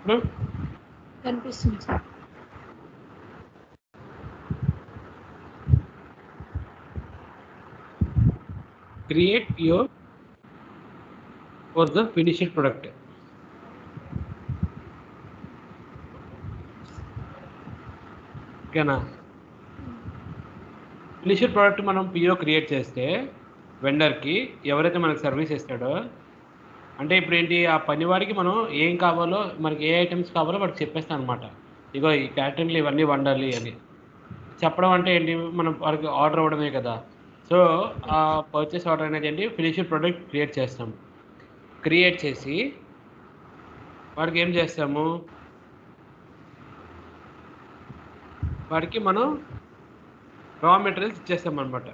ఇప్పుడు కనిపిస్తుంది sir. Create PO for the finished product. ఓకేనా? ఫినిష్డ్ ప్రోడక్ట్ మనం PO క్రియేట్ చేస్తే వెండర్కి ఎవరైతే మనకు సర్వీస్ ఇస్తాడో, అంటే ఇప్పుడు ఏంటి, ఆ పనివాడికి మనం ఏం కావాలో, మనకి ఏ ఐటమ్స్ కావాలో వాడికి చెప్పేస్తాం అనమాట. ఇగో ఈ క్యాటరింగ్లు ఇవన్నీ వండాలి అని చెప్పడం అంటే ఏంటి, మనం వాడికి ఆర్డర్ ఇవ్వడమే కదా. సో ఆ పర్చేస్ ఆర్డర్ అనేది ఏంటి, ఫినిష్డ్ ప్రోడక్ట్ క్రియేట్ చేస్తాం. క్రియేట్ చేసి వాడికి ఏం చేస్తాము, వాడికి మనం రా మెటీరియల్స్ ఇచ్చేస్తాం అనమాట.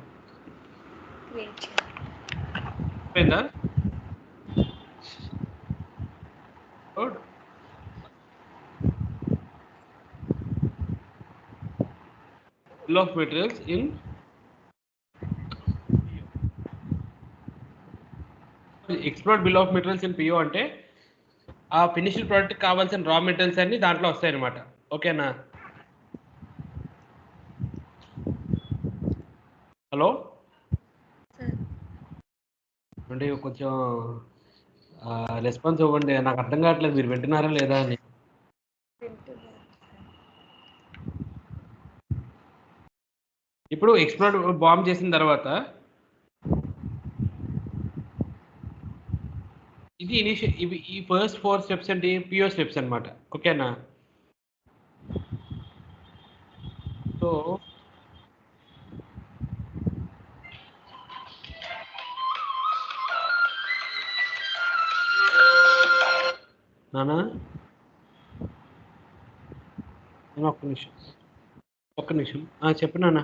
అయిపోయిందా? Bill of materials in explore bill of materials in PO అంటే ఆ ఫినిష్డ్ ప్రోడక్ట్ కావాల్సిన రా మెటీరియల్స్ అన్ని దాంట్లో వస్తాయి అనమాట. ఓకేనా? హలో అంటే కొంచెం రెస్పాన్స్ ఇవ్వండి, నాకు అర్థం కావట్లేదు మీరు వింటున్నారా లేదా అని. ఇప్పుడు ఎక్స్ప్లోర్ బాంబ్ చేసిన తర్వాత ఇది ఇవి ఈ ఫస్ట్ 4 స్టెప్స్ అంటే PO స్టెప్స్ అనమాట. ఓకేనా? సో నానా ఒక్క నిమిషం చెప్పు నాన్న.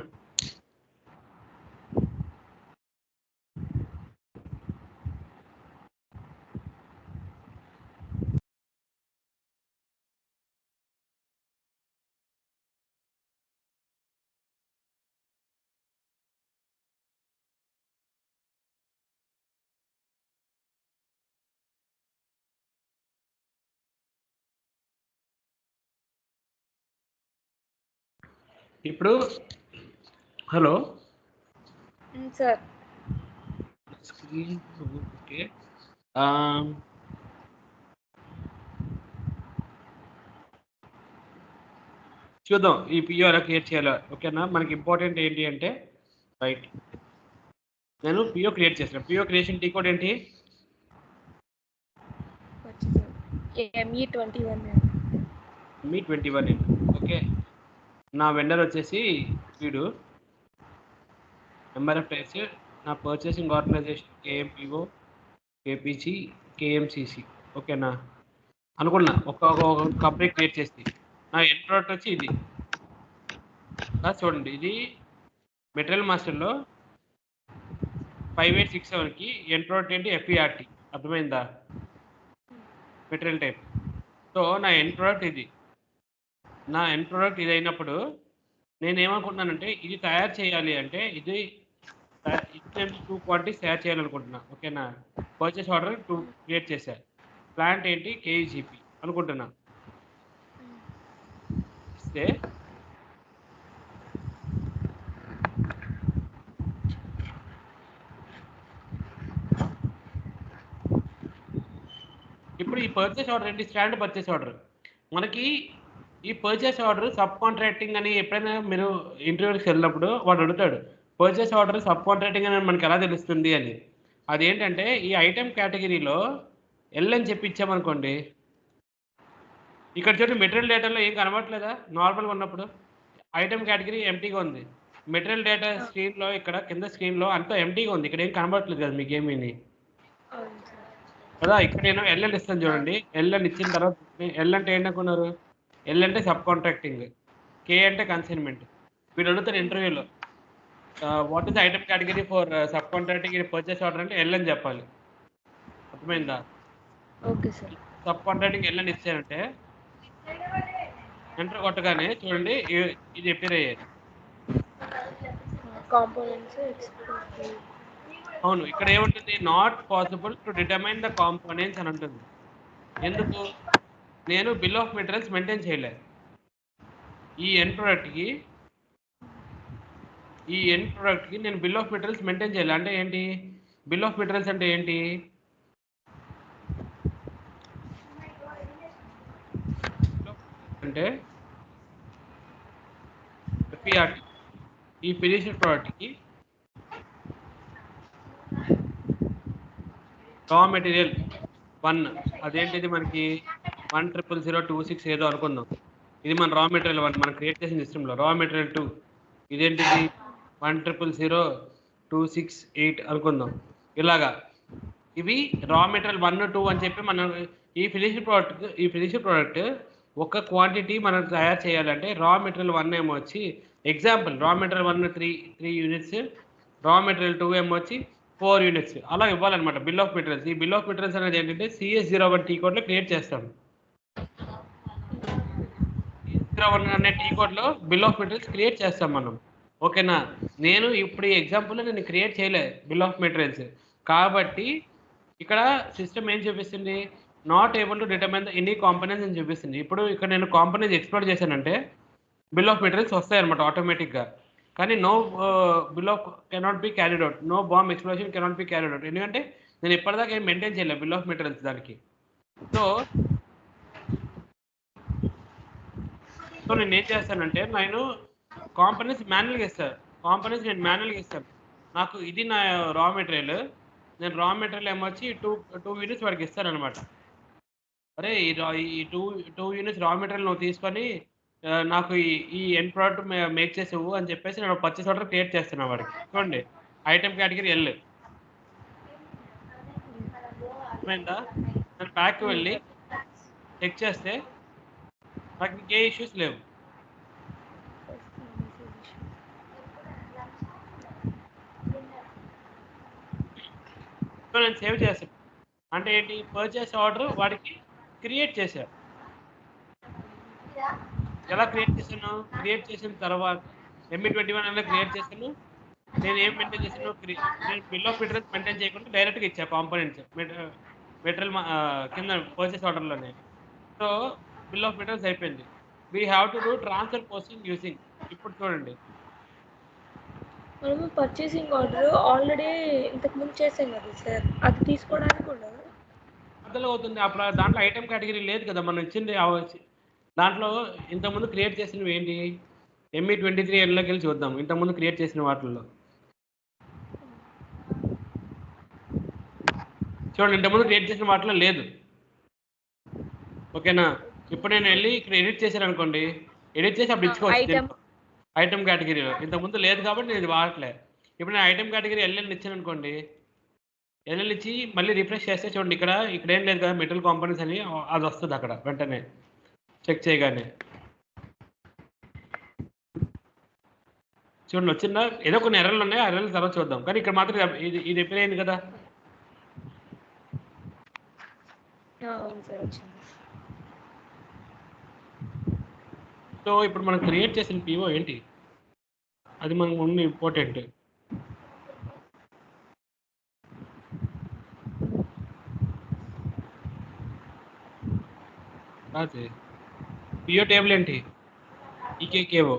ఇప్పుడు హలో సార్. Screen okay. చూద్దాం ఈ PO ఎలా క్రియేట్ చేయాలో. ఓకేనా? మనకి ఇంపార్టెంట్ ఏంటి అంటే, రైట్, నేను PO క్రియేట్ చేస్తాను. PO క్రియేషన్ టీ కోడ్ ఏంటి? ME21. ఓకే, నా వెండర్ వచ్చేసి వీడు. నెంబర్ ఆఫ్ టైప్స్, నా purchasing organisation KMPO, KPC, KMCC. ఓకేనా? అనుకున్నా ఒక కంపెనీ క్రియేట్ చేసి నా ఎండ్ ప్రోడక్ట్ వచ్చి ఇది చూడండి. ఇది మెటీరియల్ మాస్టర్లో 5867కి ఎండ్ ప్రోడక్ట్ ఏంటి, FERT. అర్థమైందా? Material type. సో నా ఎండ్ ప్రోడక్ట్ ఇది. నా ఎండ్ ప్రోడక్ట్ ఇది అయినప్పుడు నేను ఏమనుకుంటున్నానంటే, ఇది తయారు చేయాలి అంటే ఇది 2 క్వాంటిటీస్ తయారు చేయాలనుకుంటున్నా. ఓకేనా? పర్చేస్ ఆర్డర్ 2 క్రియేట్ చేశా. ప్లాంట్ ఏంటి, KEGP అనుకుంటున్నా. ఇస్తే ఇప్పుడు ఈ పర్చేస్ ఆర్డర్ ఏంటి, స్టాండ్ పర్చేస్ ఆర్డర్. మనకి ఈ పర్చేస్ ఆర్డర్ సబ్ కాంట్రాక్టింగ్ అని ఎప్పుడైనా మీరు ఇంటర్వ్యూకి వెళ్ళినప్పుడు వాడు అడుగుతాడు, పర్చేస్ ఆర్డర్ సబ్ కాంట్రాక్టింగ్ అని మనకి ఎలా తెలుస్తుంది అని. అదేంటంటే ఈ ఐటెం కేటగిరీలో ఎల్ అని చెప్పి ఇచ్చామనుకోండి, ఇక్కడ చూడండి మెటీరియల్ డేటాలో ఏం కనబడట్లేదా? నార్మల్గా ఉన్నప్పుడు ఐటెం కేటగిరీ ఎంటీగా ఉంది. మెటీరియల్ డేటా స్క్రీన్లో ఇక్కడ కింద స్క్రీన్లో అంతా ఎంటీగా ఉంది, ఇక్కడ ఏం కనబడట్లేదు కదా మీకు ఏమీ కదా. ఇక్కడ నేను ఎల్ఎన్ ఇస్తాను చూడండి. ఎల్ఎన్ ఇచ్చిన తర్వాత ఎల్ అంటే ఏంటనుకున్నారు? ఎల్ అంటే సబ్ కాంట్రాక్టింగ్, K అంటే కన్సైన్మెంట్. వీడు అడుగుతారు ఇంటర్వ్యూలో, what is item category for sub contracting purchase order అంటే ఎల్ అని చెప్పాలి. అర్థమైందా? Okay sir. Sub contracting L అని ఇచ్చారంటే ఎంటర్ కొట్టగానే చూడండి ఇది అపియర్ అయ్యాయి. కాంపోనెంట్స్ అవును, ఇక్కడ ఏముంటుంది, not possible to determine the components అని ఉంటుంది. ఎందుకు? నేను బిల్ ఆఫ్ మెటీరియల్స్ మెయింటైన్ చేయలే. ఈ ఎండ్ ప్రోడక్ట్కి నేను బిల్ ఆఫ్ మెటీరియల్స్ మెయింటైన్ చేయాలి. అంటే ఏంటి బిల్ ఆఫ్ మెటీరియల్స్ అంటే ఏంటి? అంటే FERT ఈ ఫినిష్డ్ ప్రోడక్ట్కి రా మెటీరియల్ 1 అదేంటిది మనకి 1000226 ఏదో అనుకుందాం. ఇది మన రా మెటీరియల్ 1 మనం క్రియేట్ చేసిన సిస్టంలో. రా మెటీరియల్ 2 ఇదేంటిది 1000268 అనుకుందాం. ఇలాగా ఇవి రా మెటీరియల్ 1, 2 అని చెప్పి మనం ఈ ఫినిష్డ్ ప్రోడక్ట్ ఒక క్వాంటిటీ మనం తయారు చేయాలంటే రా మెటీరియల్ 1 ఏమో వచ్చి example raw material 1 3 units, raw material 2 ఏమో వచ్చి 4 యూనిట్స్ అలా ఇవ్వాలన్నమాట బిల్ ఆఫ్ మెటీరియల్స్. ఈ బిల్ ఆఫ్ మెటీరియల్స్ అనేది ఏంటంటే CS01 టీ కోడ్లో క్రియేట్ చేస్తాం. CS01 అనే టీ కోడ్లో బిల్ ఆఫ్ మెటీరియల్స్ క్రియేట్ చేస్తాం మనం. ఓకేనా? నేను ఇప్పుడు ఈ ఎగ్జాంపుల్లో నేను క్రియేట్ చేయలే బిల్ ఆఫ్ మెటీరియల్స్. కాబట్టి ఇక్కడ సిస్టమ్ ఏం చూపిస్తుంది? Not able to determine the any components అని చూపిస్తుంది. ఇప్పుడు ఇక్కడ నేను కాంపోనెంట్స్ ఎక్స్ప్లోర్ చేశానంటే బిల్ ఆఫ్ మెటీరియల్స్ వస్తాయన్నమాట ఆటోమేటిక్గా. కానీ no bill of cannot be carried out, no BOM explosion cannot be carried out. ఎందుకంటే నేను ఇప్పటిదాకా ఏం మెయింటైన్ చేయలేదు బిల్ ఆఫ్ మెటీరియల్స్ దానికి. సో నేను ఏం చేస్తానంటే నేను కాంపోనెంట్స్ మాన్యువల్గా ఇస్తాను. నాకు ఇది నా రా మెటీరియల్, నేను రా మెటీరియల్ ఏమొచ్చి 2 యూనిట్స్ వాడికి ఇస్తాను అనమాట. అరే ఈ టూ యూనిట్స్ రా మెటీరియల్ నువ్వు తీసుకొని నాకు ఈ ఎండ్ ప్రోడక్ట్ మేక్ చేసేవు అని చెప్పేసి నేను పర్చేస్ ఆర్డర్ క్రియేట్ చేస్తున్నాను వాడికి. చూడండి ఐటమ్ కేటగిరీ ఎల్ అర్థమైందా? నేను బ్యాక్ వెళ్ళి చెక్ చేస్తే నాకు ఇంకే ఇష్యూస్ లేవు. సో నేను సేవ్ చేస్తాను. అంటే ఏంటి? పర్చేస్ ఆర్డర్ వాడికి క్రియేట్ చేశాను. ఎలా క్రియేట్ చేశాను? క్రియేట్ చేసిన తర్వాత ME21 అనేది క్రియేట్ చేశాను. నేను ఏం మెయింటైన్ చేశాను? నేను బిల్ ఆఫ్ మెటీరియల్స్ మెయింటైన్ చేయకుండా డైరెక్ట్గా ఇచ్చాను కాంపోనెంట్స్ మెటీరియల్ కింద పర్చేస్ ఆర్డర్లోనే. సో బిల్ ఆఫ్ మెటీరియల్స్ అయిపోయింది. We have to do transfer posting using. ఇప్పుడు చూడండి మనము పర్చేసింగ్ ఆర్డర్ ఆల్రెడీ ఇంతకుముందు చేసాం కదా సార్, అది తీసుకోవడానికి ఉండదు. అర్థమవుతుంది. అప్పుడు దాంట్లో ఐటమ్ కేటగిరీ లేదు కదా మనం ఇచ్చింది. దాంట్లో ఇంతకుముందు క్రియేట్ చేసినవి ఏంటి? ME23 ఎండ్లోకి వెళ్ళి చూద్దాం ఇంతకుముందు క్రియేట్ చేసిన వాటిల్లో. చూడండి ఇంతకుముందు క్రియేట్ చేసిన వాటిలో లేదు. ఓకేనా? ఇప్పుడు నేను వెళ్ళి ఇక్కడ ఎడిట్ చేశాను అనుకోండి, ఎడిట్ చేసి అప్పుడు ఇచ్చుకోవచ్చు ఐటమ్ కేటగిరీలో. ఇంతకుముందు లేదు కాబట్టి నేను ఇది వాడట్లే. ఇప్పుడు నేను ఐటమ్ కేటగిరీ LL ఇచ్చాను అనుకోండి, LL ఇచ్చి మళ్ళీ రిఫ్రెష్ చేస్తే చూడండి ఇక్కడ ఏం లేదు కదా మెటీరియల్ కాంపోనెంట్స్ అని అది వస్తుంది అక్కడ వెంటనే చెక్ చేయగానే. చూడండి వచ్చిందా? ఏదో కొన్ని ఎర్రర్లు ఉన్నాయి, ఆ ఎర్రర్లు తర్వాత చూద్దాం. కానీ ఇక్కడ మాత్రం ఇది రిపేర్ అయింది కదా. సో ఇప్పుడు మనం క్రియేట్ చేసిన PO ఏంటి? అది మనకు ముందు ఇంపార్టెంట్. కాదు PO టేబుల్ ఏంటి? EKKO.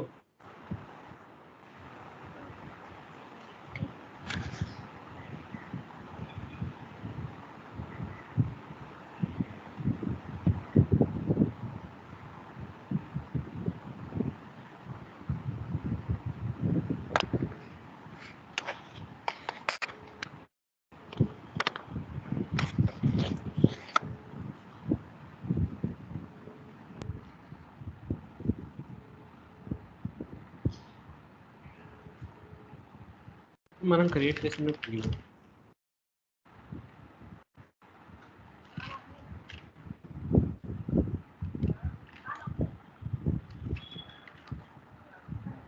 మనం క్రియేట్ చేసిన PO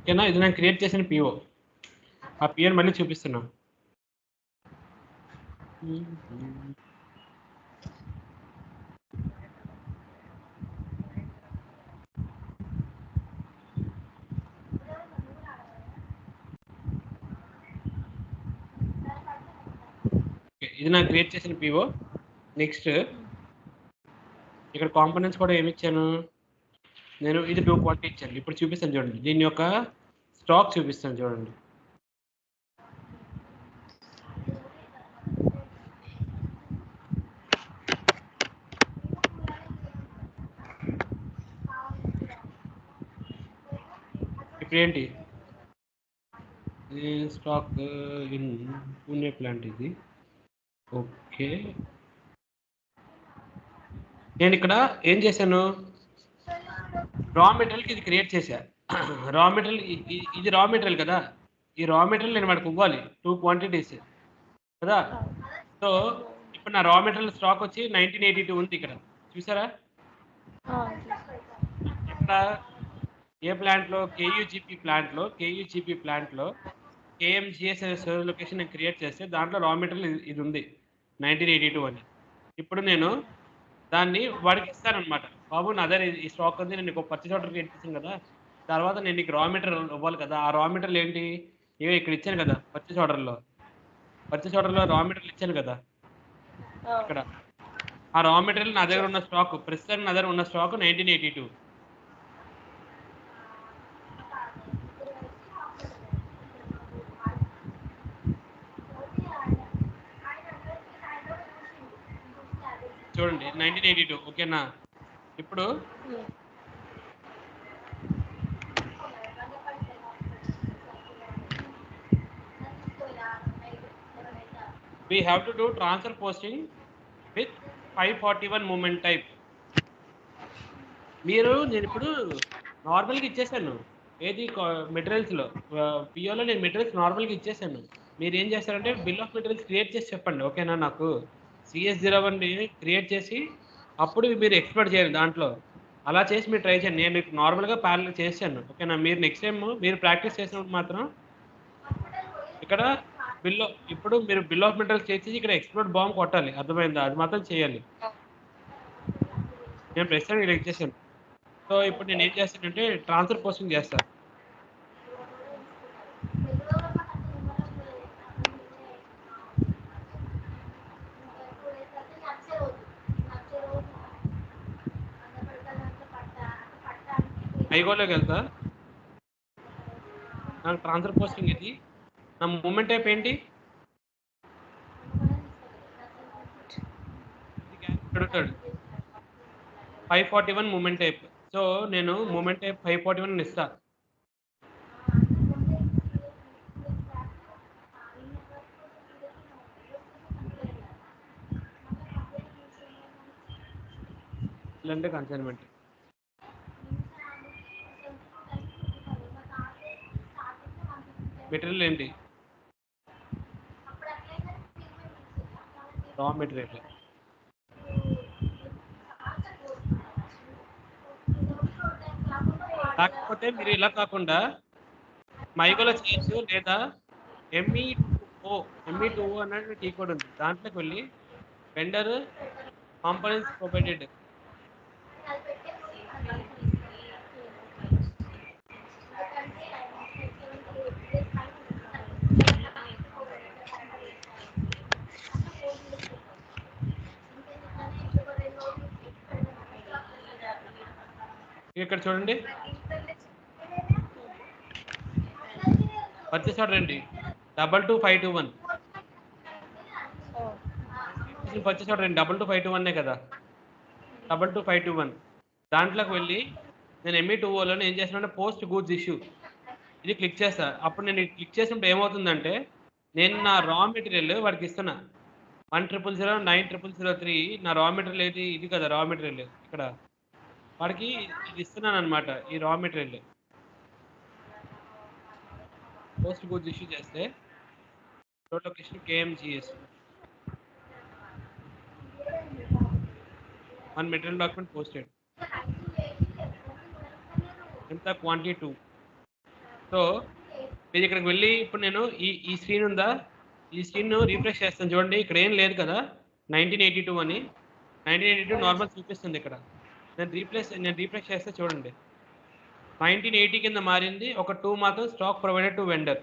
ఓకేనా? ఇది నేను క్రియేట్ చేసిన PO. ఆ POని మళ్ళీ చూపిస్తున్నాం. ఇది నాకు క్రియేట్ చేసిన PO. నెక్స్ట్ ఇక్కడ కాంపోనెంట్స్ కూడా ఏమి ఇచ్చాను, నేను ఇది 240 ఇచ్చాను. ఇప్పుడు చూపిస్తాను చూడండి, దీని యొక్క స్టాక్ చూపిస్తాను చూడండి. ఇప్పుడు ఏంటి స్టాక్ ఇన్ పూణే ప్లాంట్ ఇది. ఓకే, నేను ఇక్కడ ఏం చేశాను, రా మెటీరియల్కి ఇది క్రియేట్ చేశా. రా మెటీరియల్ ఇది రా మెటీరియల్ కదా, ఈ రా మెటీరియల్ నేను వాడికి ఇవ్వాలి 2 క్వాంటిటీస్ కదా. సో ఇప్పుడు నా రా మెటీరియల్ స్టాక్ వచ్చి 1982 ఉంది ఇక్కడ, చూసారా. ఇక్కడ ఏ ప్లాంట్లో, కేయూజీపీ ప్లాంట్లో కేఎంజిఎస్ అనే సర్వర్ లొకేషన్ నేను క్రియేట్ చేస్తే దాంట్లో రా మెటీరియల్ ఇది ఉంది 1982 అని. ఇప్పుడు నేను దాన్ని వాడికి ఇస్తానమాట, బాబు నా దగ్గర ఈ స్టాక్ ఉంది, నేను నీకు పర్చేస్ ఆర్డర్ క్రియేట్ చేశాను కదా, తర్వాత నేను నీకు రా మెటీరియల్ ఇవ్వాలి కదా. ఆ రా మెటీరియల్ ఏంటి, ఏవో ఇక్కడ ఇచ్చాను కదా పర్చేస్ ఆర్డర్లో రా మెటీరియల్ ఇచ్చాను కదా ఇక్కడ. ఆ రా మెటీరియల్ నా దగ్గర ఉన్న స్టాక్, ప్రస్తుతం నా దగ్గర ఉన్న స్టాక్ 1982. చూడండి 1982, ఓకేనా. ఇప్పుడు we have to do transfer posting with 541 movement type. నేను ఇప్పుడు నార్మల్గా ఇచ్చేసాను, ఏది మెటీరియల్స్లో పిఓలో నేను మెటీరియల్స్ నార్మల్గా ఇచ్చేసాను. మీరు ఏం చేస్తారంటే బిల్ ఆఫ్ మెటీరియల్స్ క్రియేట్ చేసి చెప్పండి, ఓకేనా. నాకు CS01 క్రియేట్ చేసి అప్పుడు మీరు ఎక్స్పోర్ట్ చేయండి దాంట్లో. అలా చేసి మీరు ట్రై చేయండి, నేను నార్మల్గా ప్యారల్ చేశాను, ఓకేనా. మీరు నెక్స్ట్ టైం మీరు ప్రాక్టీస్ చేసినప్పుడు మాత్రం ఇక్కడ ఇప్పుడు మీరు బిల్ ఆఫ్ మెటీరియల్స్ చేసి ఇక్కడ ఎక్స్పోర్ట్ బాంబ్ కొట్టాలి, అర్థమైందా, అది మాత్రం చేయాలి. నేను ప్రస్తుతం ఇలా ఇచ్చేసాను. సో ఇప్పుడు నేను ఏం చేస్తానంటే ట్రాన్స్ఫర్ పోస్టింగ్ చేస్తాను. ఐగోలోకి వెళ్తా, నాకు ట్రాన్స్ఫర్ పోస్టింగ్ ఇది, నా మూమెంట్ టైప్ ఏంటి, అడుగుతాడు 541 మూమెంట్ టైప్. సో నేను మూమెంట్ టైప్ 541 ఇస్తా. అంటే కన్సైన్మెంట్ మెటీరియల్ ఏంటి, రా మెటీరియల్. కాకపోతే మీరు ఇలా కాకుండా మైగోలో చేయొచ్చు, లేదా ME2O అన్నట్టు టీ కోడ్ ఉంది, దాంట్లోకి వెళ్ళి వెండర్ కాంపోనెంట్స్ ప్రొవైడెడ్, ఇక్కడ చూడండి పర్చేస్ ఆర్డర్ ఏంటి 22521, పర్చేస్ ఆర్డర్ ఏంటి 22521 కదా, 22521. దాంట్లోకి వెళ్ళి నేను ME2Oలో ఏం చేస్తానంటే పోస్ట్ గూడ్స్ ఇష్యూ ఇది క్లిక్ చేస్తా. అప్పుడు నేను క్లిక్ చేసినప్పుడు ఏమవుతుందంటే నేను నా రా మెటీరియల్ వాడికి ఇస్తున్నా 100090003 నా రా మెటీరియల్ ఏది, ఇది కదా రా మెటీరియల్, ఇక్కడ వాడికి ఇది ఇస్తున్నాను అనమాట. ఈ raw material post goods issue చేస్తే total location KMGS, one material document posted, ఎంత క్వాంటిటీ 2. సో మీరు ఇక్కడికి వెళ్ళి ఇప్పుడు నేను ఈ స్క్రీన్ ఉందా, ఈ స్క్రీన్ రీఫ్రెష్ చేస్తాను చూడండి, ఇక్కడ ఏం లేదు కదా 1982 అని, 1982 నార్మల్ చూపిస్తుంది ఇక్కడ. నేను రీఫ్రెష్ చేస్తే చూడండి 1980 కింద మారింది, ఒక 2 మాత్రం స్టాక్ ప్రొవైడెడ్ టు వెండర్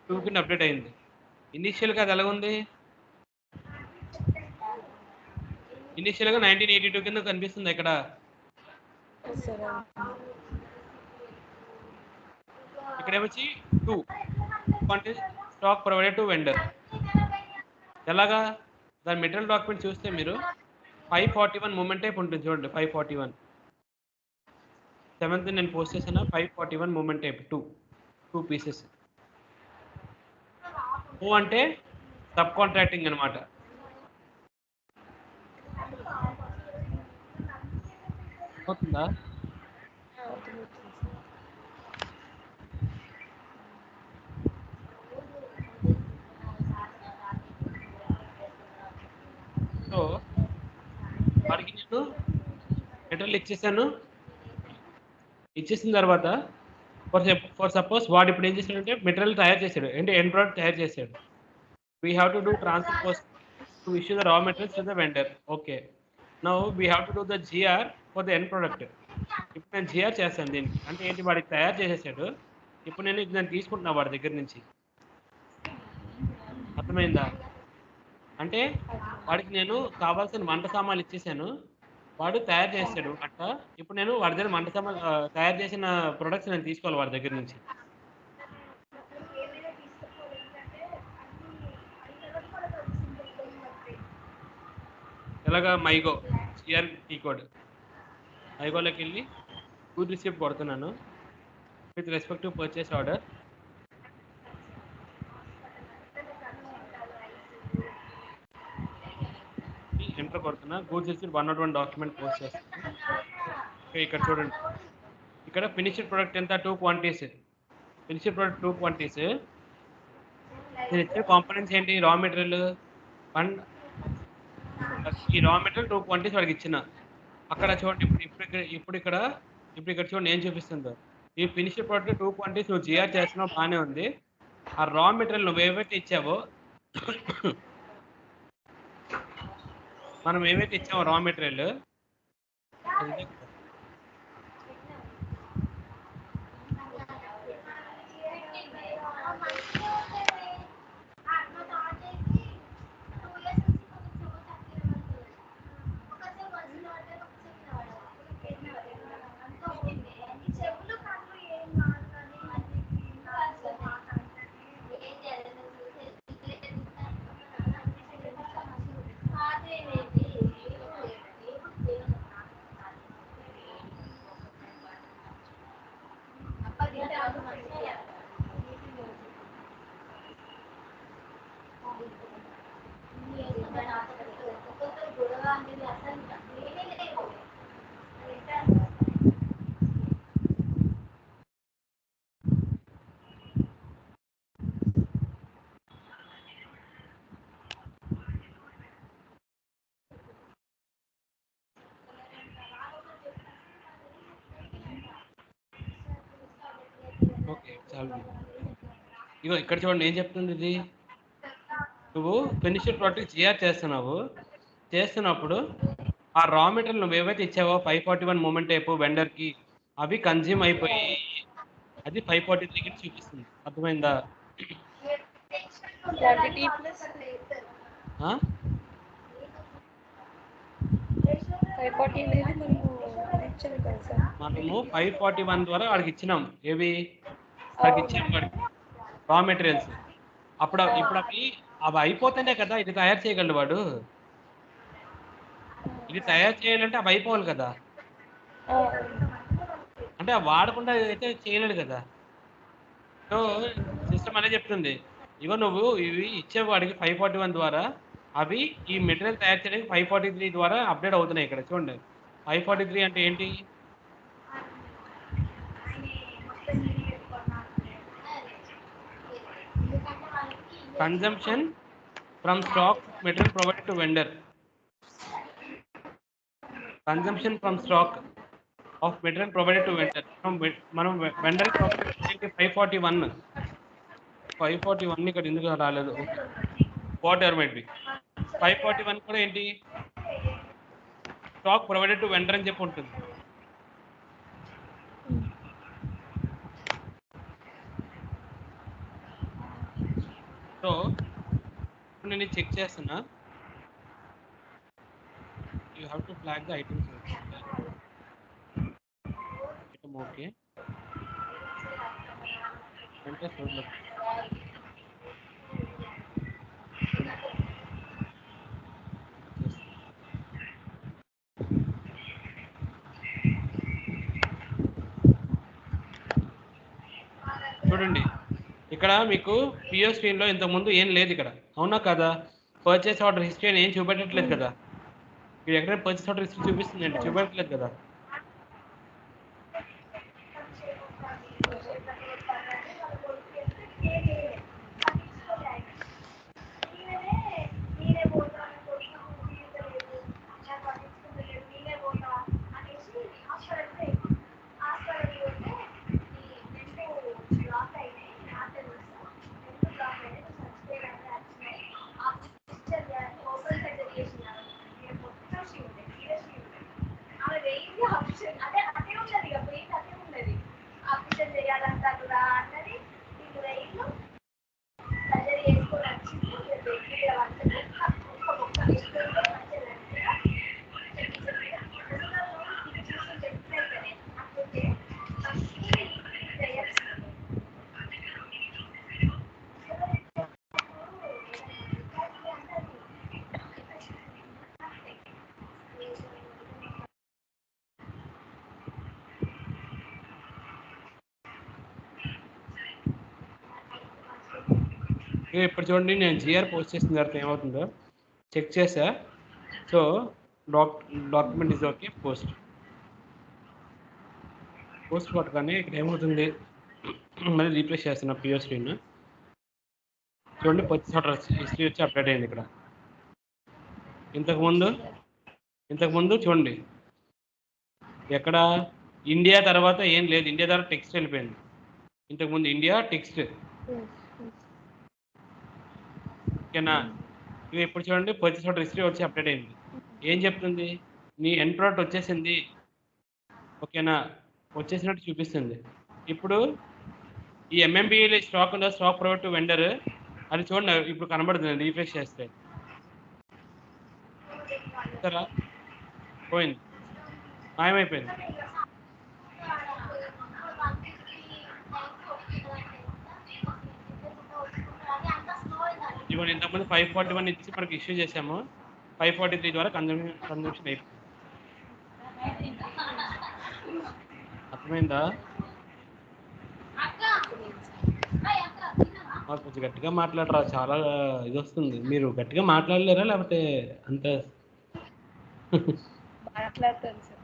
2 కింద అప్డేట్ అయింది. ఇనిషియల్గా అది ఎలా ఉంది, ఇనిషియల్గా 1982 కింద కనిపిస్తుంది ఇక్కడ. సార్ ఇక్కడ ఏమొచ్చి 2 అంటే స్టాక్ ప్రొవైడెడ్ టు వెండర్. ఎలాగా దాని మెటీరియల్ డాక్యుమెంట్ చూస్తే మీరు 541 మూమెంట్ టైప్ ఉంటుంది చూడండి. 541 7th నేను పోస్ట్ చేసిన 541 మూమెంట్ టైప్ 2 పీసెస్. ఓ అంటే సబ్ కాంట్రాక్టింగ్ అనమాట. అవుతుందా? సో వాడికి నేను మెటీరియల్ ఇచ్చేసాను. ఇచ్చేసిన తర్వాత ఫర్ సపోజ్ వాడు ఇప్పుడు ఏం చేశాడంటే మెటీరియల్ తయారు చేశాడు, అంటే ఎండ్ ప్రోడక్ట్ తయారు చేశాడు. We have to do transfer course to issue the raw materials to the vendor. Okay, now we have to do the GR for the end product. ఇప్పుడు నేను జిఆర్ చేస్తాను దీనికి, అంటే ఏంటి వాడికి తయారు చేసేసాడు. ఇప్పుడు నేను ఇది నేను తీసుకుంటున్నా వాడి దగ్గర నుంచి. అర్థమైందా? అంటే వాడికి నేను కావాల్సిన వంట సామాన్లు ఇచ్చేసాను, వాడు తయారు చేస్తాడు వంట. ఇప్పుడు నేను వాడి దగ్గర వంట సామాన్లు తయారు చేసిన ప్రొడక్ట్స్ నేను తీసుకోవాలి వాడి దగ్గర నుంచి. ఎలాగా మైగో జిఆర్ టీ కోడ్ మైగోలోకి వెళ్ళి గుడ్ రిసిప్ట్ కొడుతున్నాను with respect to purchase order. Enter కొడుతున్నా, గూడ్స్ రిసిప్ట్ 101 డాక్యుమెంట్ పోస్ట్ చేస్తాను. ఇక్కడ చూడండి, ఇక్కడ ఫినిష్డ్ ప్రొడక్ట్ ఎంత 2 క్వాంటిటీస్. Finished product 2 quantities. నేను ఇచ్చే కాంపోనెంట్స్ ఏంటి? రా మెటీరియల్ అండ్ ఈ రా మెటీరియల్ 2 క్వాంటిటీస్ వాడికి ఇచ్చిన. అక్కడ చూడండి, ఇప్పుడు ఇక్కడ చూడండి ఏం చూపిస్తుందో. ఈ ఫినిష్డ్ ప్రొడక్ట్ 2 క్వాంటిటీస్ నువ్వు జిఆర్ చేస్తున్నావు, బాగానే ఉంది. ఆ రా మెటీరియల్ నువ్వు ఏవైతే ఇచ్చావో మనం ఏవైతే ఇచ్చామో రా మెటీరియల్ ఓకే చాలు. ఇగో ఇక్కడ చూడండి ఏం చెప్తుంది ఇది. నువ్వు ఫినిష్డ్ ప్రోడక్ట్ జిఆర్ చేస్తున్నప్పుడు ఆ రా మెటీరియల్ నువ్వు ఏవైతే ఇచ్చావో 541 మూమెంట్ టైప్ వెండర్కి అవి కన్జ్యూమ్ అయిపోయి అది 543కి చూపిస్తుంది. అర్థమైందా? ఆ? 540 మనము 541 ద్వారా వాడికి ఇచ్చినాం. ఏవి వాడికి ఇచ్చాం? వాడికి రా మెటీరియల్స్. ఇప్పుడు అవి అయిపోతేనే కదా ఇది తయారు చేయగలడు వాడు. ఇది తయారు చేయాలంటే అవి అయిపోవాలి కదా. అంటే వాడకుండా అయితే చేయలేడు కదా. సో సిస్టమ్ అనే చెప్తుంది, ఇగో నువ్వు ఇవి ఇచ్చేవాడికి 541 ద్వారా అవి ఈ మెటీరియల్ తయారు చేయడానికి 543 ద్వారా అప్డేట్ అవుతున్నాయి. ఇక్కడ చూడండి 543 అంటే ఏంటి? Consumption from stock material provided to vendor. Consumption from stock of material provided to vendor. మనం వెండర్ ప్రొవైడ్ 541 ఇక్కడ ఎందుకు రాలేదు? వాట్ ఎవర్ మైట్ బి 541 కూడా ఏంటి? స్టాక్ ప్రొవైడెడ్ టు వెండర్ అని చెప్పి ఉంటుంది. సో ఇప్పుడు నేను చెక్ చేస్తున్నా. have to flag the items. Item okay. Enter stored location. చూడండి ఇక్కడ మీకు పిఓ స్క్రీన్లో ఇంతకుముందు ఏం లేదు ఇక్కడ, అవునా కదా? పర్చేస్ ఆర్డర్ హిస్టరీ అని ఏం చూపెట్టట్లేదు కదా, మీరు ఎక్కడ పర్చేస్ ఆర్డర్ హిస్టరీ చూపిస్తుందండి, చూపెట్టట్లేదు కదా. ఇప్పుడు చూడండి, నేను జిఆర్ పోస్ట్ చేసిన తర్వాత ఏమవుతుందో చెక్ చేసా. So document is okay, post కొట్టగానే ఇక్కడ ఏమవుతుంది, మళ్ళీ రీప్లేస్ చేస్తున్నా పిఓ స్క్రీన్. చూడండి పర్చేస్ ఆర్డర్ హిస్టరీ వచ్చి అప్డేట్ అయింది ఇక్కడ. ఇంతకుముందు చూడండి ఎక్కడ ఇండియా తర్వాత ఏం లేదు, ఇండియా తర్వాత టెక్స్ట్ వెళ్ళిపోయింది. ఇంతకుముందు ఇండియా టెక్స్ట్, ఓకేనా? ఇవి ఇప్పుడు చూడండి పర్చేస్ ఆర్డర్ హిస్టరీ వచ్చి అప్డేట్ అయింది. ఏం చెప్తుంది, నీ ఎండ్ ప్రోడక్ట్ వచ్చేసింది, ఓకేనా, వచ్చేసినట్టు చూపిస్తుంది. ఇప్పుడు ఈ ఎంఎంబిఏలో స్టాక్ ఉందా, స్టాక్ ప్రొవైడ్ టు వెండర్, అది చూడండి ఇప్పుడు కనబడుతుంది రీఫ్రెష్ చేస్తే. సరే పోయింది, మాయమైపోయింది. ఇవన్నీ ఇంతకుముందు 541 ఇచ్చి మనకి ఇష్యూ చేసాము, 543 ద్వారా కన్జంప్షన్ అయిపోయింది. అర్థమైందా? కొంచెం గట్టిగా మాట్లాడరా, చాలా ఇది వస్తుంది. మీరు గట్టిగా మాట్లాడలేరా లేకపోతే అంత? మాట్లాడతాను సార్,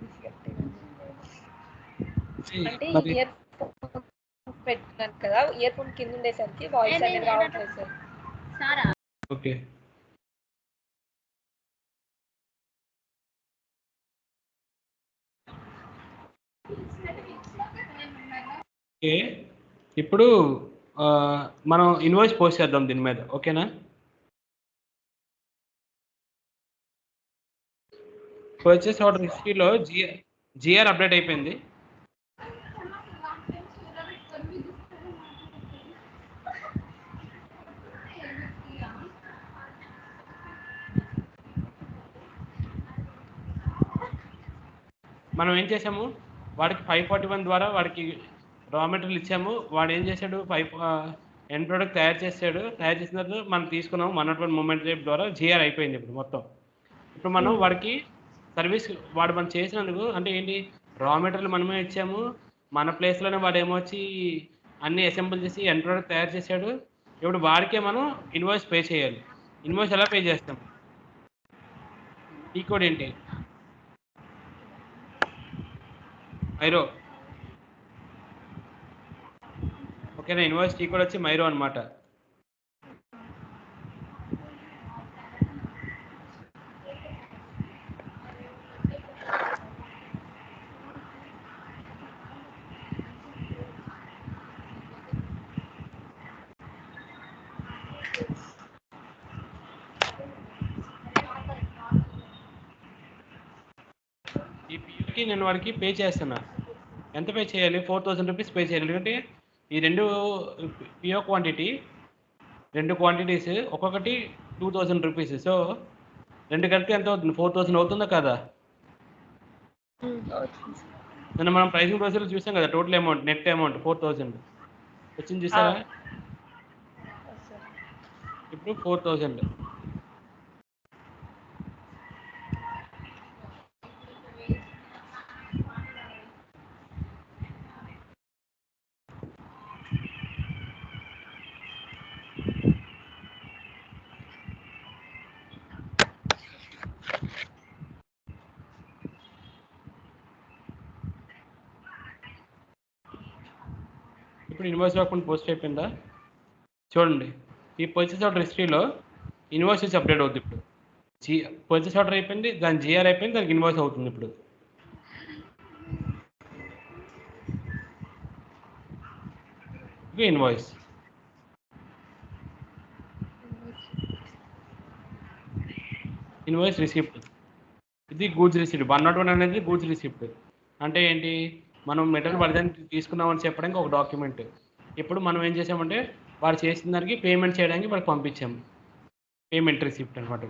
అంటే ఇయర్ ఫోన్ పెట్టినాను కదా, ఇయర్ ఫోన్ కింద ఉండేసరికి వాయిస్ అనేది రావట్లేదు సార్. ఓకే, ఇప్పుడు మనం ఇన్వాయిస్ పోస్ట్ చేద్దాం దీని మీద, ఓకేనా? పర్చేస్ ఆర్డర్ హిస్టరీలో జిఆర్ అప్డేట్ అయిపోయింది. మనం ఏం చేసాము, వాడికి 541 ద్వారా వాడికి రా మెటీరియల్ ఇచ్చాము. వాడు ఏం చేశాడు, ఎండ్ ప్రోడక్ట్ తయారు చేసిన తర్వాత మనం తీసుకున్నాము 101 మూమెంట్ రేట్ ద్వారా జిఆర్ అయిపోయింది ఇప్పుడు మొత్తం. ఇప్పుడు మనం వాడికి సర్వీస్ వాడు మనం చేసినందుకు అంటే ఏంటి, రా మెటీరియల్ మనమే ఇచ్చాము, మన ప్లేస్లోనే వాడు ఏమొచ్చి అన్నీ అసెంబుల్ చేసి ఎండ్ ప్రోడక్ట్ తయారు చేశాడు. ఇప్పుడు వాడికే మనం ఇన్వాయిస్ పే చేయాలి. ఇన్వాయిస్ ఎలా పే చేస్తాం, ఈ కోడ్ ఏంటి, మైరో, ఓకేనా? ఇన్వాయిస్ టీ కోడ్ వచ్చి మైరో అనమాట. ఈ పియూకి నేను వాడికి పే చేస్తున్నా. ఎంత పే చేయాలి, 4000 రూపీస్ పే చేయాలి. ఎందుకంటే ఈ రెండు పిఓ క్వాంటిటీస్ ఒక్కొక్కటి 2000 రూపీస్. సో రెండు కలిపి ఎంత అవుతుంది, 4000 అవుతుందా కదా? అవుతుంది సార్. నిన్న మనం ప్రైసింగ్ ప్రాసెస్లో చూసాం కదా, టోటల్ అమౌంట్ నెట్ అమౌంట్ 4000 వచ్చింది చూసారా. సార్ ఇప్పుడు 4000. ఇప్పుడు ఇన్వాయిస్ అకౌంట్ పోస్ట్ అయిపోయిందా చూడండి. ఈ పర్చేస్ ఆర్డర్ హిస్టరీలో ఇన్వాయిసెస్ అప్డేట్ అవుతుంది. ఇప్పుడు పర్చేస్ ఆర్డర్ అయిపోయింది, దాని జిఆర్ అయిపోయింది, దానికి ఇన్వాయిస్ అవుతుంది. ఇప్పుడు ఇన్వాయిస్ రిసిప్ట్. ఇది గూడ్స్ రిసిప్ట్. 101 అనేది గూడ్స్ రిసిప్ట్. అంటే ఏంటి, మనం మెటీరియల్ పడదానికి తీసుకున్నామని చెప్పడానికి ఒక డాక్యుమెంట్. ఇప్పుడు మనం ఏం చేసామంటే వాడు చేసిన దానికి పేమెంట్ చేయడానికి వాడికి పంపించాము, పేమెంట్ రిసిప్ట్ అనమాట.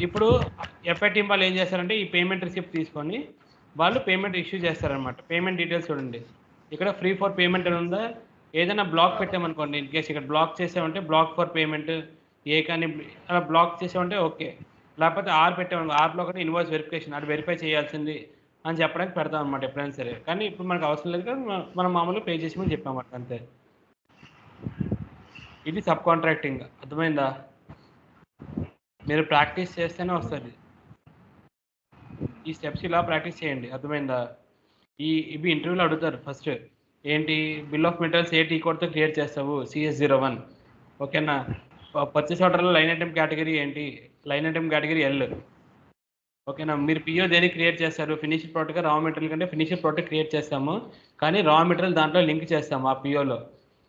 ఇప్పుడు ఎఫ్ఐ టీం వాళ్ళు ఏం చేస్తారంటే ఈ పేమెంట్ రిసిప్ట్ తీసుకొని వాళ్ళు పేమెంట్ ఇష్యూ చేస్తారనమాట. పేమెంట్ డీటెయిల్స్ చూడండి, ఇక్కడ ఫ్రీ ఫర్ పేమెంట్ అని ఉందా. ఏదైనా బ్లాక్ పెట్టామనుకోండి, ఇన్ కేసు ఇక్కడ బ్లాక్ చేసామంటే బ్లాక్ ఫర్ పేమెంట్ కానీ అలా బ్లాక్ చేసామంటే ఓకే. లేకపోతే ఆర్ పెట్టామనుకో, ఆర్లో ఒకటి ఇన్వాయిస్ వెరిఫికేషన్, అది వెరిఫై చేయాల్సింది అని చెప్పడానికి పెడతాం అనమాట ఎప్పుడైనా సరే. కానీ ఇప్పుడు మనకు అవసరం లేదు కదా, మనం మామూలుగా పే చేసామని చెప్పామన్నమాట అంతే. ఇది సబ్ కాంట్రాక్టింగ్. అర్థమైందా? మీరు ప్రాక్టీస్ చేస్తేనే వస్తుంది. ఈ స్టెప్స్ ఇలా ప్రాక్టీస్ చేయండి. అర్థమైందా? ఇవి ఇంటర్వ్యూలో అడుగుతారు. ఫస్ట్ ఏంటి, బిల్ ఆఫ్ మెటీరియల్స్ ఏ టీ కోడ్తో క్రియేట్ చేస్తావు, CS01. ఓకేనా? పర్చేస్ ఆర్డర్లో లైన్ ఐటమ్ కేటగిరీ ఏంటి, లైన్ ఐటమ్ కేటగిరీ ఎల్. ఓకేనా? మీరు పిఓ దేనికి క్రియేట్ చేస్తారు, ఫినిష్డ్ ప్రోడక్ట్గా రా మెటీరియల్ కంటే ఫినిష్డ్ ప్రోడక్ట్ క్రియేట్ చేస్తాము, కానీ రా మెటీరియల్ దాంట్లో లింక్ చేస్తాము ఆ పిఓలో.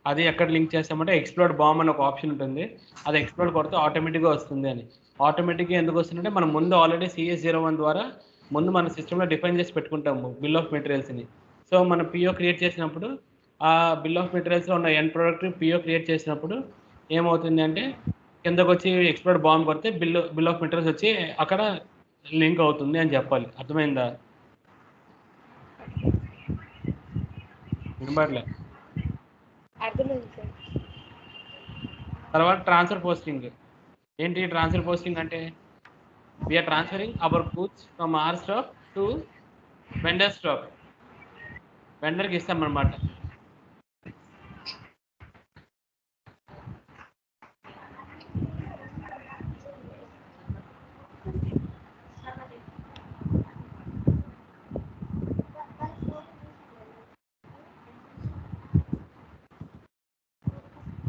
అది ఎక్కడ లింక్ చేస్తామంటే ఎక్స్ప్లోర్డ్ బాంబ్ అని ఒక ఆప్షన్ ఉంటుంది, అది ఎక్స్ప్లోర్డ్ కొడితే ఆటోమేటిక్గా వస్తుంది. అని ఆటోమేటిక్గా ఎందుకు వస్తుందంటే మనం ముందు ఆల్రెడీ CS01 ద్వారా ముందు మన సిస్టంలో డిఫైన్ చేసి పెట్టుకుంటాము బిల్ ఆఫ్ మెటీరియల్స్ని. సో మనం పిఓ క్రియేట్ చేసినప్పుడు ఆ బిల్ ఆఫ్ మెటీరియల్స్లో ఉన్న ఎండ్ ప్రోడక్ట్ పిఓ క్రియేట్ చేసినప్పుడు ఏమవుతుంది అంటే కిందకు వచ్చి ఎక్స్ప్లోర్డ్ బాంబ్ కొడితే బిల్ ఆఫ్ మెటీరియల్స్ వచ్చి అక్కడ లింక్ అవుతుంది అని చెప్పాలి. అర్థమైందా? వినబడలే? తర్వాత ట్రాన్స్ఫర్ పోస్టింగ్. ఏంటి ట్రాన్స్ఫర్ పోస్టింగ్ అంటే, we're transferring our goods from our stock to vendor stock. వెండర్కి ఇస్తాం అనమాట.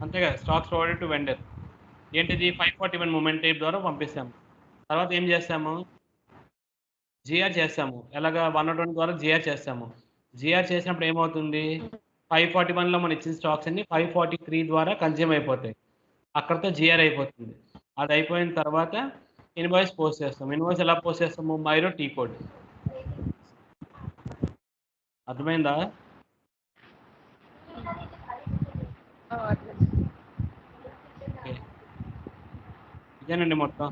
అంతే కదా, స్టాక్స్ ప్రొవైడెడ్ టు వెండర్. ఏంటిది 541 మూమెంట్ టైప్ ద్వారా పంపిస్తాము. తర్వాత ఏం చేస్తాము, జిఆర్ చేస్తాము. ఎలాగా 101 ద్వారా జిఆర్ చేస్తాము. జిఆర్ చేసినప్పుడు ఏమవుతుంది, 541లో మనం ఇచ్చిన స్టాక్స్ అన్ని 543 ద్వారా కన్జ్యూమ్ అయిపోతాయి. అక్కడితో జిఆర్ అయిపోతుంది. అది అయిపోయిన తర్వాత ఇన్వాయిస్ పోస్ట్ చేస్తాం. ఇన్వాయిస్ ఎలా పోస్ట్ చేస్తాము, మైరో టీ కోడ్. అర్థమైందా? ఇదేనండి మొత్తం.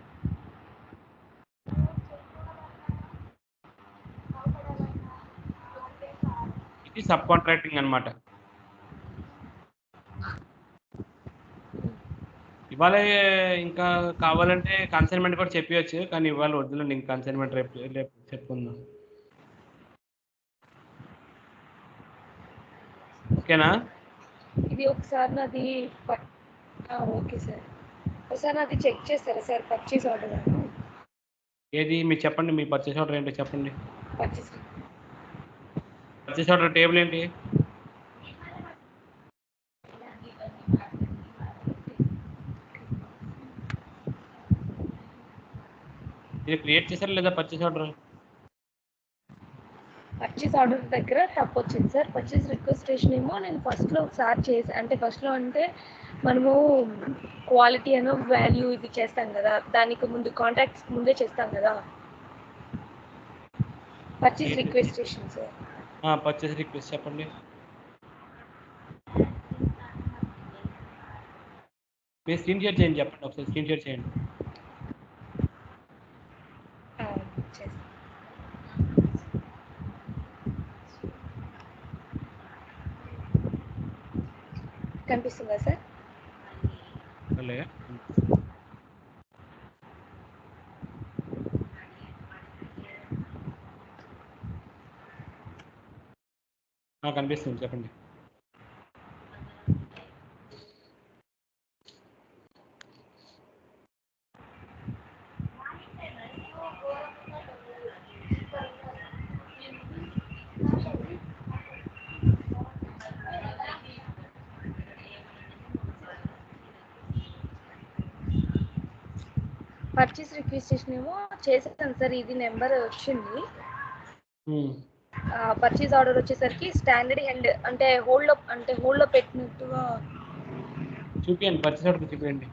ఇది సబ్ కాంట్రాక్టింగ్ అనమాట. ఇవాళ ఇంకా కావాలంటే కన్సైన్మెంట్ కూడా చెప్పవచ్చు, కానీ ఇవాళ వద్దులండి. ఇంక కన్సైన్మెంట్ రేపు చెప్పుకుందాం. ఓకేనా? ఇది ఒకసారి నాది ఓకే సార్, ఒకసారి నాది చెక్ చేస్తారా సార్, పర్చేస్ ఆర్డర్. ఏది మీరు చెప్పండి, మీ పర్చేస్ ఆర్డర్ ఏంటో చెప్పండి. పర్చేస్ ఆర్డర్ టేబుల్ ఏంటి? ఇది క్రియేట్ చేశారా లేదా పర్చేస్ ఆర్డర్? పర్చేస్ ఆర్డర్ దగ్గర తప్పు వచ్చింది సార్. పర్చేస్ రిక్వెస్టేషన్ ఏమో నేను ఫస్ట్లో ఒకసారి చేసి, అంటే ఫస్ట్లో అంటే మనము క్వాలిటీ అనో వాల్యూ ఇది చేస్తాం కదా, దానికి ముందు కాంటాక్ట్స్ ముందే చేస్తాం కదా. Purchase requisition sir. Purchase request చెప్పండి. మీరు స్క్రీన్ షేర్ చేయండి, చెప్పండి ఒకసారి స్క్రీన్ షేర్ చేయండి. కనిపిస్తుందా సార్? హలో కనిపిస్తుంది, చెప్పండి. పర్చేస్ రిక్వెస్టేషన్ ఏమో చేశాను సార్, ఇది నెంబర్ వచ్చింది. పర్చేస్ ఆర్డర్ వచ్చేసరికి స్టాండర్డ్ హ్యాండ్ అంటే హోల్డ్లో పెట్టినట్టుగా చూపియండి, పర్చేస్ ఆర్డర్ చూపియండి.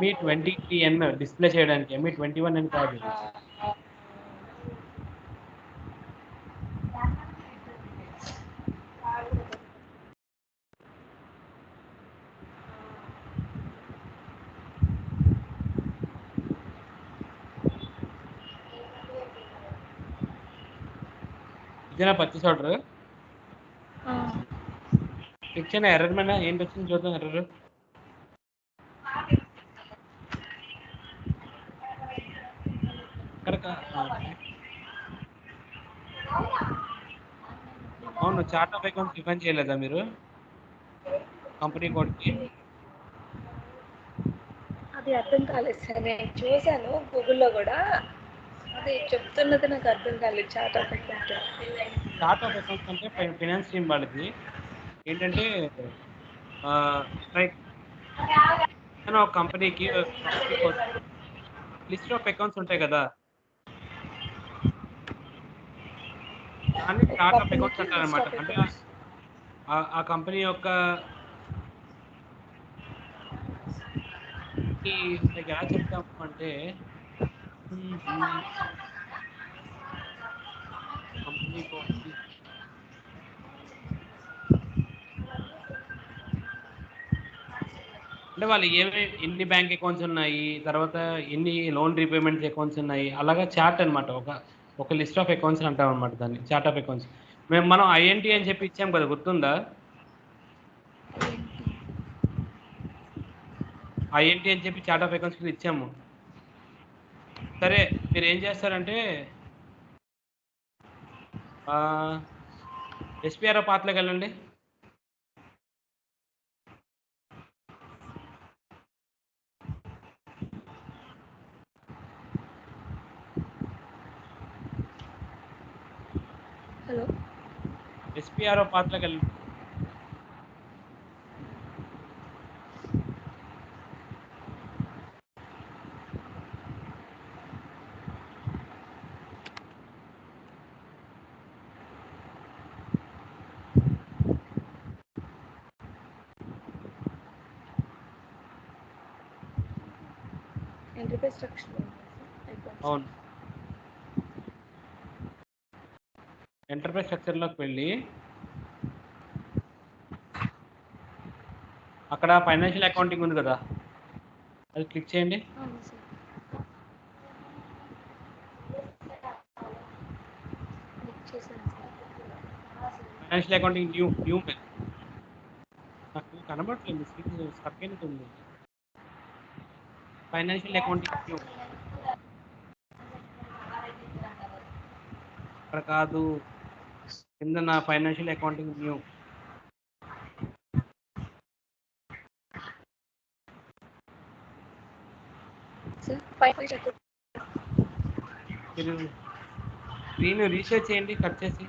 ME23N డిస్ప్లే చేయడానికి, ME21N కాదు. ఇదేనా పర్చేస్ ఆర్డర్? ఇచ్చిన ఎర్రర్ మీద ఏంటి వచ్చింది చూద్దాం. ఎర్రర్ ఇక్కడ అవును, చార్ట్ ఆఫ్ అకౌంట్స్ డిఫైన్ చేయలేదా మీరు కంపెనీ కోడ్కి? అది అర్థం కాలేదు సార్, నేను చూశాను గూగుల్లో కూడా, అది చెప్తున్నది నాకు అర్థం కాలేదు. చార్ట్ ఆఫ్ అకౌంట్ అంటే ఫైనాన్స్ టీమ్ వాళ్ళది ఏంటంటే లైక్ ఒక కంపెనీకి లిస్ట్ ఆఫ్ అకౌంట్స్ ఉంటాయి కదా, దాన్ని చార్ట్ ఆఫ్ అకౌంట్స్ అంటారనమాట. అంటే ఆ కంపెనీ యొక్క ఎలా చెప్తాము అంటే, కంపెనీ కోడ్ అంటే వాళ్ళు ఎన్ని బ్యాంక్ అకౌంట్స్ ఉన్నాయి, తర్వాత ఎన్ని లోన్ రీపేమెంట్స్ అకౌంట్స్ ఉన్నాయి, అలాగా చార్ట్ అనమాట. ఒక లిస్ట్ ఆఫ్ అకౌంట్స్ అంటాం అనమాట, దాన్ని చార్ట్ ఆఫ్ అకౌంట్స్. మనం ఐఎన్టీ అని చెప్పి ఇచ్చాం కదా, గుర్తుందా? ఐఎన్టీ అని చెప్పి చార్ట్ ఆఫ్ అకౌంట్స్ కింద ఇచ్చాము. సరే, మీరు ఏం చేస్తారంటే ఎస్పీఆర్ఓ పాత్రలోకి వెళ్ళండి. హలో, ఎస్పీఆర్ఓ పాత్రలోకి వెళ్ళండి. Enterprise structure. అవును, ఎంటర్ప్రైజ్ స్ట్రక్చర్లోకి వెళ్ళి అక్కడ ఫైనాన్షియల్ అకౌంటింగ్ ఉంది కదా, అది క్లిక్ చేయండి. ఫైనాన్షియల్ అకౌంటింగ్ న్యూ నాకు కనబడట్లేదు, స్క్రీన్ స్టక్ అయినట్టుంది. ఫైనాన్షియల్ అకౌంటింగ్ న్యూ అక్కడ కాదు, కింద నా ఫైనాన్షియల్ అకౌంటింగ్ న్యూ. మీరు స్క్రీన్ రీషేర్ చేయండి, కట్ చేసి.